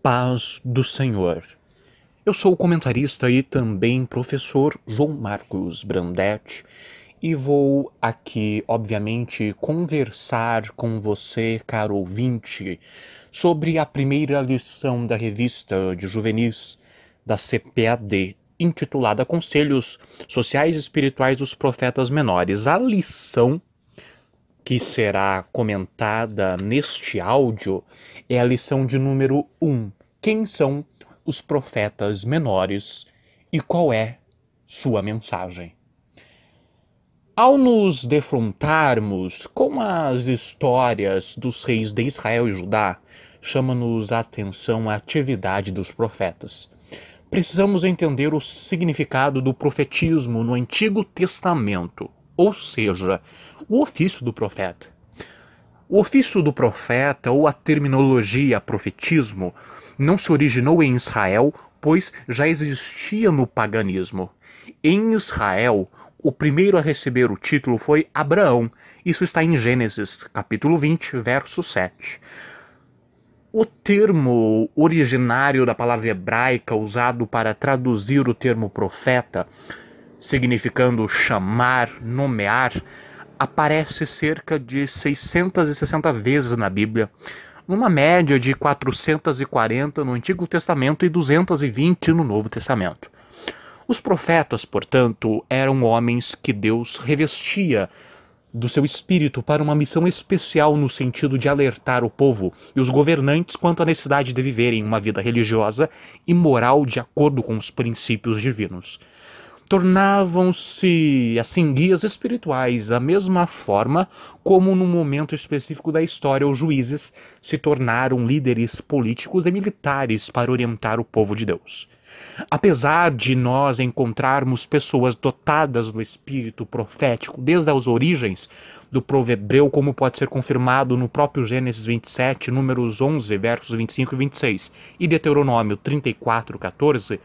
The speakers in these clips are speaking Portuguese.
paz do Senhor. Eu sou o comentarista e também professor João Marcos Brandetti e vou aqui, obviamente, conversar com você, caro ouvinte, sobre a primeira lição da revista de juvenis da CPAD, intitulada Conselhos Sociais e Espirituais dos Profetas Menores. A lição que será comentada neste áudio é a lição de número 1. Quem são os profetas menores e qual é sua mensagem? Ao nos defrontarmos com as histórias dos reis de Israel e Judá, chama-nos a atenção a atividade dos profetas. Precisamos entender o significado do profetismo no Antigo Testamento, ou seja, o ofício do profeta. O ofício do profeta, ou a terminologia profetismo, não se originou em Israel, pois já existia no paganismo. Em Israel, o primeiro a receber o título foi Abraão. Isso está em Gênesis, capítulo 20, verso 7. O termo originário da palavra hebraica usado para traduzir o termo profeta, significando chamar, nomear, aparece cerca de 660 vezes na Bíblia, numa média de 440 no Antigo Testamento e 220 no Novo Testamento. Os profetas, portanto, eram homens que Deus revestia do seu espírito para uma missão especial no sentido de alertar o povo e os governantes quanto à necessidade de viverem uma vida religiosa e moral de acordo com os princípios divinos. Tornavam-se, assim, guias espirituais, da mesma forma como no momento específico da história os juízes se tornaram líderes políticos e militares para orientar o povo de Deus. Apesar de nós encontrarmos pessoas dotadas do espírito profético desde as origens do povo hebreu, como pode ser confirmado no próprio Gênesis 27, números 11, versos 25 e 26, e Deuteronômio 34, 14,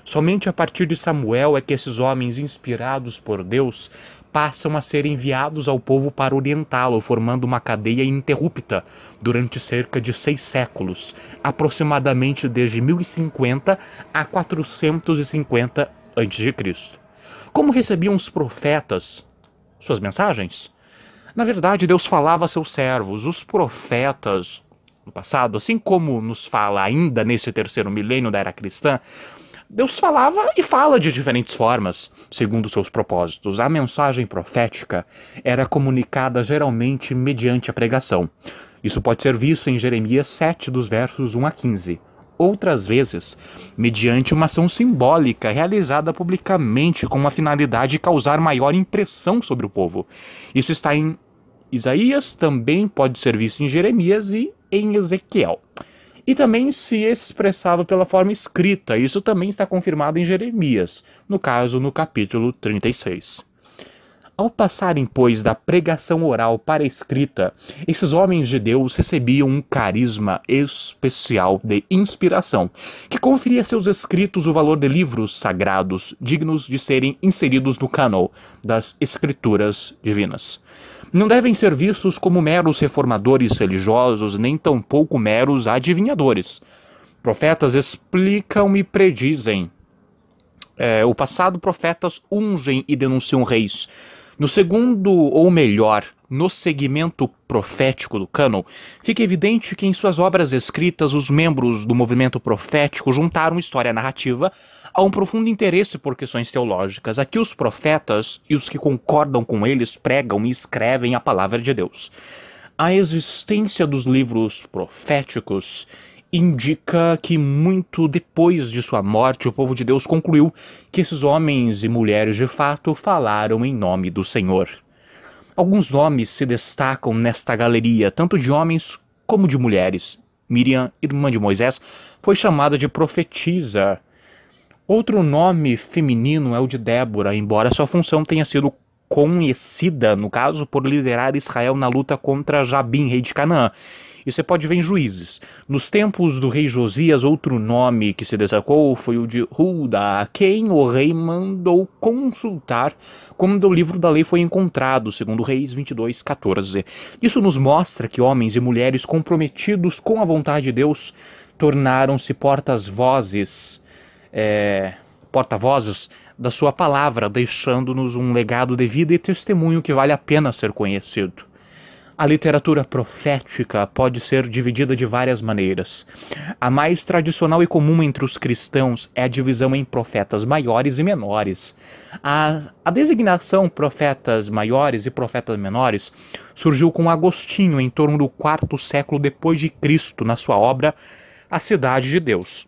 somente a partir de Samuel é que esses homens inspirados por Deus passam a ser enviados ao povo para orientá-lo, formando uma cadeia ininterrupta durante cerca de 6 séculos, aproximadamente desde 1050 a 450 a.C. Como recebiam os profetas suas mensagens? Na verdade, Deus falava a seus servos, os profetas, no passado, assim como nos fala ainda nesse terceiro milênio da era cristã, Deus falava e fala de diferentes formas, segundo seus propósitos. A mensagem profética era comunicada geralmente mediante a pregação. Isso pode ser visto em Jeremias 7, dos versos 1 a 15. Outras vezes, mediante uma ação simbólica realizada publicamente com a finalidade de causar maior impressão sobre o povo. Isso está em Isaías, também pode ser visto em Jeremias e em Ezequiel. E também se expressava pela forma escrita. Isso também está confirmado em Jeremias, no caso no capítulo 36. Ao passarem, pois, da pregação oral para a escrita, esses homens de Deus recebiam um carisma especial de inspiração, que conferia a seus escritos o valor de livros sagrados, dignos de serem inseridos no cânon das escrituras divinas. Não devem ser vistos como meros reformadores religiosos, nem tampouco meros adivinhadores. Profetas explicam e predizem. O passado, profetas ungem e denunciam reis. No segundo, ou melhor, no segmento profético do cânon, fica evidente que em suas obras escritas os membros do movimento profético juntaram história narrativa a um profundo interesse por questões teológicas. Aqui os profetas e os que concordam com eles pregam e escrevem a palavra de Deus. A existência dos livros proféticos indica que muito depois de sua morte o povo de Deus concluiu que esses homens e mulheres de fato falaram em nome do Senhor. Alguns nomes se destacam nesta galeria, tanto de homens como de mulheres. Miriam, irmã de Moisés, foi chamada de profetisa. Outro nome feminino é o de Débora, embora sua função tenha sido conhecida, no caso, por liderar Israel na luta contra Jabim, rei de Canaã. E você pode ver em Juízes. Nos tempos do rei Josias, outro nome que se destacou foi o de Hulda, a quem o rei mandou consultar quando o livro da lei foi encontrado, segundo Reis 22:14. Isso nos mostra que homens e mulheres comprometidos com a vontade de Deus tornaram-se porta-vozes da sua palavra, deixando-nos um legado de vida e testemunho que vale a pena ser conhecido. A literatura profética pode ser dividida de várias maneiras. A mais tradicional e comum entre os cristãos é a divisão em profetas maiores e menores. A designação profetas maiores e profetas menores surgiu com Agostinho em torno do quarto século depois de Cristo, na sua obra A Cidade de Deus.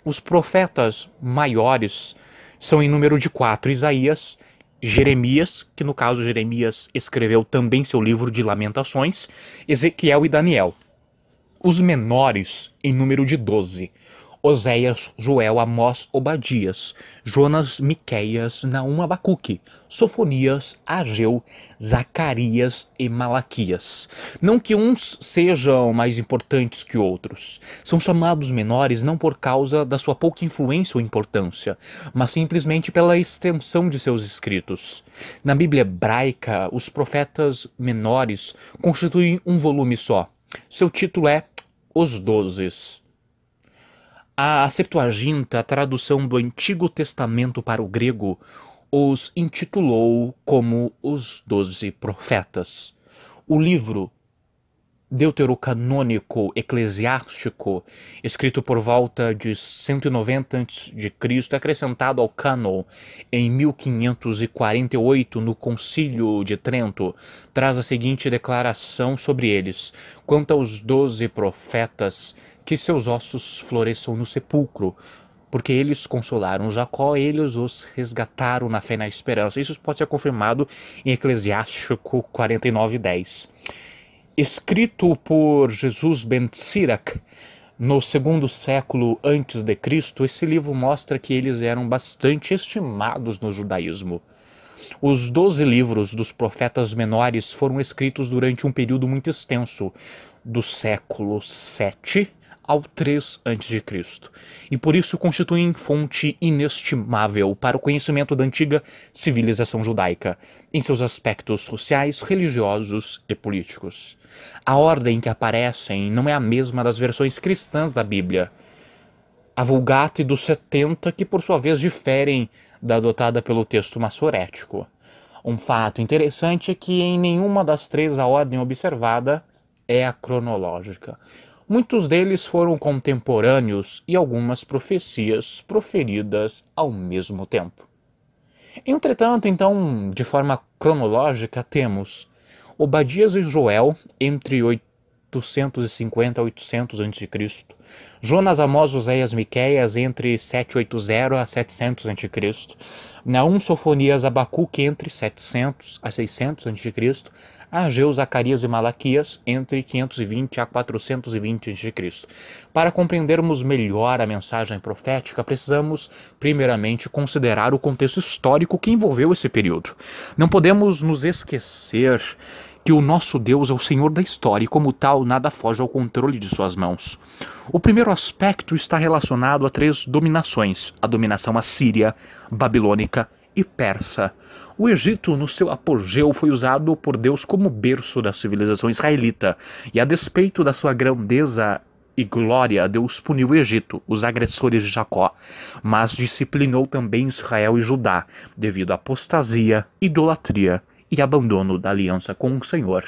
Os profetas maiores são em número de 4: Isaías, Jeremias, que no caso Jeremias escreveu também seu livro de Lamentações, Ezequiel e Daniel. Os menores em número de 12: Oséias, Joel, Amós, Obadias, Jonas, Miqueias, Naum, Abacuque, Sofonias, Ageu, Zacarias e Malaquias. Não que uns sejam mais importantes que outros. São chamados menores não por causa da sua pouca influência ou importância, mas simplesmente pela extensão de seus escritos. Na Bíblia hebraica, os profetas menores constituem um volume só. Seu título é Os Dozes. A Septuaginta, a tradução do Antigo Testamento para o grego, os intitulou como os 12 profetas. O livro deuterocanônico eclesiástico, escrito por volta de 190 a.C., acrescentado ao cânon em 1548 no Concílio de Trento, traz a seguinte declaração sobre eles: quanto aos 12 profetas, que seus ossos floresçam no sepulcro, porque eles consolaram Jacó, eles os resgataram na fé e na esperança. Isso pode ser confirmado em Eclesiástico 49:10. Escrito por Jesus ben Sirac no segundo século antes de Cristo, esse livro mostra que eles eram bastante estimados no judaísmo. Os 12 livros dos profetas menores foram escritos durante um período muito extenso, do século 7 ao 3 a.C., e por isso constituem fonte inestimável para o conhecimento da antiga civilização judaica, em seus aspectos sociais, religiosos e políticos. A ordem que aparecem não é a mesma das versões cristãs da Bíblia, a Vulgata e dos 70, que por sua vez diferem da adotada pelo texto massorético. Um fato interessante é que em nenhuma das três a ordem observada é a cronológica. Muitos deles foram contemporâneos e algumas profecias proferidas ao mesmo tempo. Entretanto, então, de forma cronológica, temos Obadias e Joel entre 850 a 800 a.C., Jonas, Amós, Oséias, Miqueias entre 780 a 700 a.C., Naum, Sofonias, Abacuque entre 700 a 600 a.C., Ageu, Zacarias e Malaquias entre 520 a 420 a.C. Para compreendermos melhor a mensagem profética, precisamos primeiramente considerar o contexto histórico que envolveu esse período. Não podemos nos esquecer que o nosso Deus é o Senhor da história e, como tal, nada foge ao controle de suas mãos. O primeiro aspecto está relacionado a 3 dominações: a dominação assíria, babilônica e persa. O Egito, no seu apogeu, foi usado por Deus como berço da civilização israelita, e a despeito da sua grandeza e glória, Deus puniu o Egito, os agressores de Jacó, mas disciplinou também Israel e Judá, devido à apostasia, idolatria e abandono da aliança com o Senhor.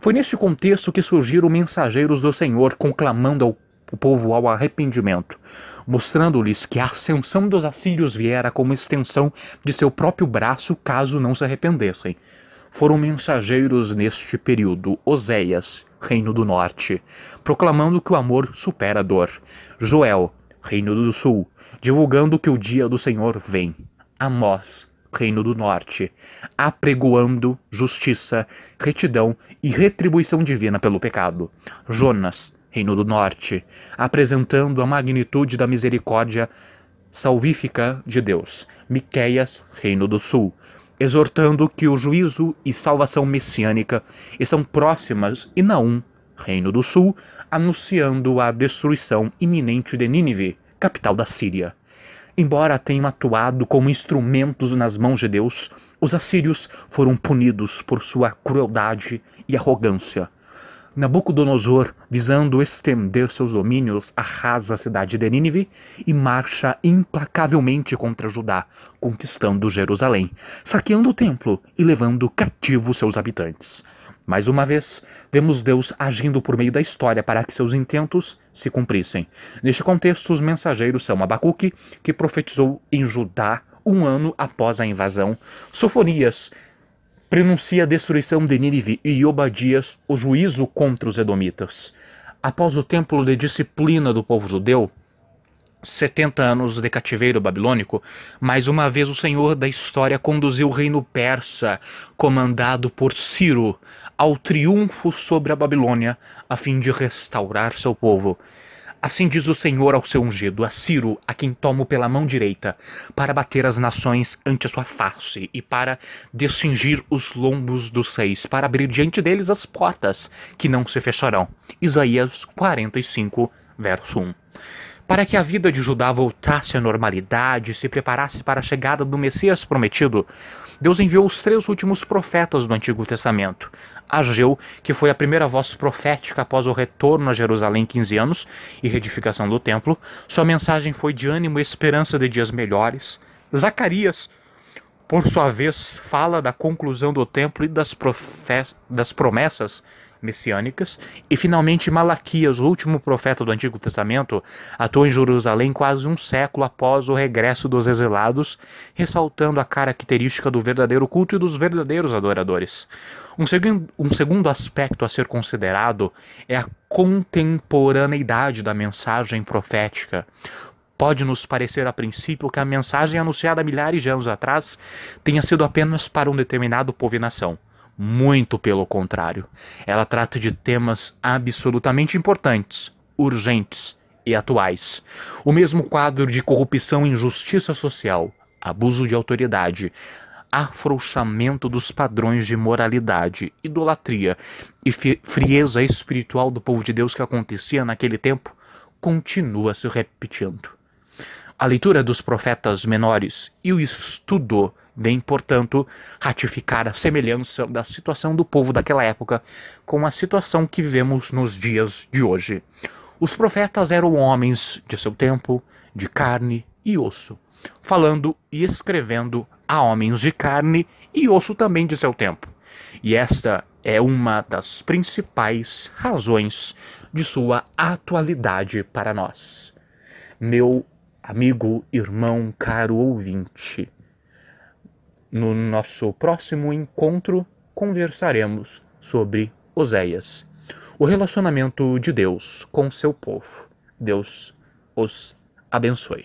Foi neste contexto que surgiram mensageiros do Senhor conclamando o povo ao arrependimento, mostrando-lhes que a ascensão dos assírios viera como extensão de seu próprio braço caso não se arrependessem. Foram mensageiros neste período Oséias, reino do norte, proclamando que o amor supera a dor; Joel, reino do sul, divulgando que o dia do Senhor vem; Amós, reino do norte, apregoando justiça, retidão e retribuição divina pelo pecado; Jonas, reino do norte, apresentando a magnitude da misericórdia salvífica de Deus; Miqueias, reino do sul, exortando que o juízo e salvação messiânica estão próximas; e Naum, Reino do Sul, anunciando a destruição iminente de Nínive, capital da Síria. Embora tenham atuado como instrumentos nas mãos de Deus, os assírios foram punidos por sua crueldade e arrogância. Nabucodonosor, visando estender seus domínios, arrasa a cidade de Nínive e marcha implacavelmente contra Judá, conquistando Jerusalém, saqueando o templo e levando cativos seus habitantes. Mais uma vez, vemos Deus agindo por meio da história para que seus intentos se cumprissem. Neste contexto, os mensageiros são Abacuque, que profetizou em Judá 1 ano após a invasão, Sofonias prenuncia a destruição de Nínive e Obadias o juízo contra os edomitas. Após o templo de disciplina do povo judeu, 70 anos de cativeiro babilônico, mais uma vez o Senhor da história conduziu o reino persa, comandado por Ciro, ao triunfo sobre a Babilônia, a fim de restaurar seu povo. Assim diz o Senhor ao seu ungido, a Ciro, a quem tomo pela mão direita, para bater as nações ante a sua face, e para descingir os lombos dos reis, para abrir diante deles as portas, que não se fecharão. Isaías 45, verso 1. Para que a vida de Judá voltasse à normalidade e se preparasse para a chegada do Messias prometido, Deus enviou os 3 últimos profetas do Antigo Testamento. Ageu, que foi a primeira voz profética após o retorno a Jerusalém 15 anos e reedificação do templo, sua mensagem foi de ânimo e esperança de dias melhores. Zacarias, por sua vez, fala da conclusão do templo e das promessas messiânicas, e finalmente Malaquias, o último profeta do Antigo Testamento, atuou em Jerusalém quase um século após o regresso dos exilados, ressaltando a característica do verdadeiro culto e dos verdadeiros adoradores. Um segundo aspecto a ser considerado é a contemporaneidade da mensagem profética. Pode nos parecer a princípio que a mensagem anunciada milhares de anos atrás tenha sido apenas para um determinado povo e nação. Muito pelo contrário. Ela trata de temas absolutamente importantes, urgentes e atuais. O mesmo quadro de corrupção e injustiça social, abuso de autoridade, afrouxamento dos padrões de moralidade, idolatria e frieza espiritual do povo de Deus que acontecia naquele tempo continua se repetindo. A leitura dos profetas menores e o estudo vem, portanto, ratificar a semelhança da situação do povo daquela época com a situação que vivemos nos dias de hoje. Os profetas eram homens de seu tempo, de carne e osso, falando e escrevendo a homens de carne e osso também de seu tempo. E esta é uma das principais razões de sua atualidade para nós. Meu amigo, irmão, caro ouvinte, no nosso próximo encontro conversaremos sobre Oséias, o relacionamento de Deus com seu povo. Deus os abençoe.